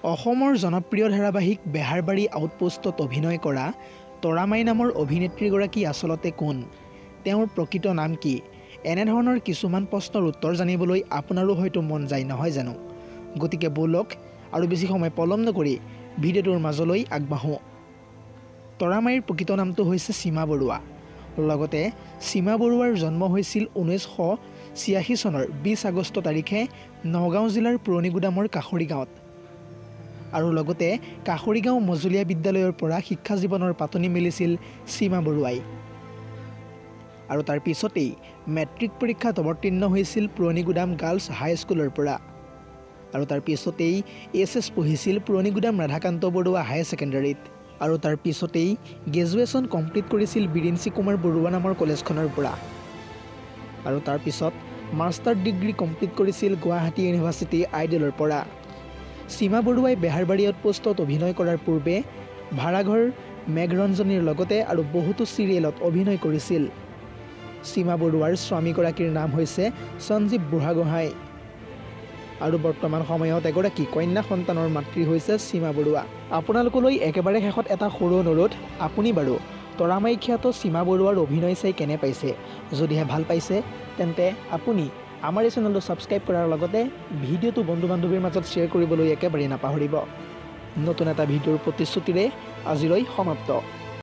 অসমৰ জনপ্ৰিয় ধাৰাবাহিক বেহাৰবাৰী আউটপোষ্টত অভিনয় কৰা তৰামাই নামৰ অভিনেত্ৰীগৰাকী আচলতে কোন, তেওঁৰ প্ৰকৃত নাম কি? এনেধৰণৰ কিছুমান প্ৰশ্নৰ উত্তৰ জানিবলৈ আপোনাৰো হয়তো মন যায় নহয় জানো? গতিকে বলক আৰু বেছি সময় পলম নকৰি ভিডিঅ'টোৰ মাজলৈ আগবাঢ়োঁ। তৰামাইৰ প্ৰকৃত নামটো হৈছে সীমা বৰুৱা। লগতে সীমা বৰুৱাৰ জন্ম হৈছিল 1986 চনৰ 20 আগষ্ট তাৰিখে নগাঁও জিলাৰ পুৰণিগুদামৰ কাষৰী গাঁৱত। আৰু লগতে কাষৰীগাঁও মজলীয়া বিদ্যালয়ৰ পৰা শিক্ষা জীৱনৰ পাতনি মেলিছিল সীমা বৰুৱাই। আৰু তাৰ পিছতেই মেট্ৰিক পৰীক্ষাত অৱতীৰ্ণ হৈছিল পুৰণিগুদাম গাৰ্লছ হাইস্কুলৰ পৰা। আৰু তাৰ পিছতেই SS পঢ়িছিল পুৰণিগুদাম ৰাধাকান্ত বৰুৱা হায়াৰ ছেকেণ্ডাৰীত। আৰু তাৰ পিছতেই গ্ৰেজুৱেশ্যন কমপ্লিট কৰিছিল বিৰিঞ্চি কুমাৰ বৰুৱা নামৰ কলেজখনৰ পৰা। আৰু তাৰ পিছত মাষ্টাৰ ডিগ্ৰী কমপ্লিট কৰিছিল গুৱাহাটী ইউনিভাৰ্চিটি আইডিয়েলৰ পৰা। সীমা বৰুৱাই বেহাৰবাৰী আউটপোষ্টত অভিনয় কৰাৰ পূৰ্বে ভাড়াঘৰ, মেঘৰঞ্জনীৰ লগতে আৰু বহুতো চিৰিয়েলত অভিনয় কৰিছিল। সীমা বৰুৱাৰ স্বামীগৰাকীৰ নাম হৈছে সঞ্জীৱ বুঢ়াগোহাঁই। আৰু বৰ্তমান সময়ত এগৰাকী কন্যা সন্তানৰ মাতৃ হৈছে সীমা বৰুৱা। আপোনালোকলৈ একেবাৰে শেষত এটা সৰু অনুৰোধ, আপুনি বাৰু তৰামাই খ্যাত সীমা বৰুৱাৰ অভিনয় চাই কেনে পাইছে? যদিহে ভাল পাইছে তেন্তে আপুনি আমাৰ এই চেনেলটো ছাবস্ক্ৰাইব কৰাৰ লগতে ভিডিঅ'টো বন্ধু বান্ধৱীৰ মাজত শ্বেয়াৰ কৰিবলৈ একেবাৰে নাপাহৰিব। নতুন এটা ভিডিঅ'ৰ প্ৰতিশ্ৰুতিৰে আজিলৈ সমাপ্ত।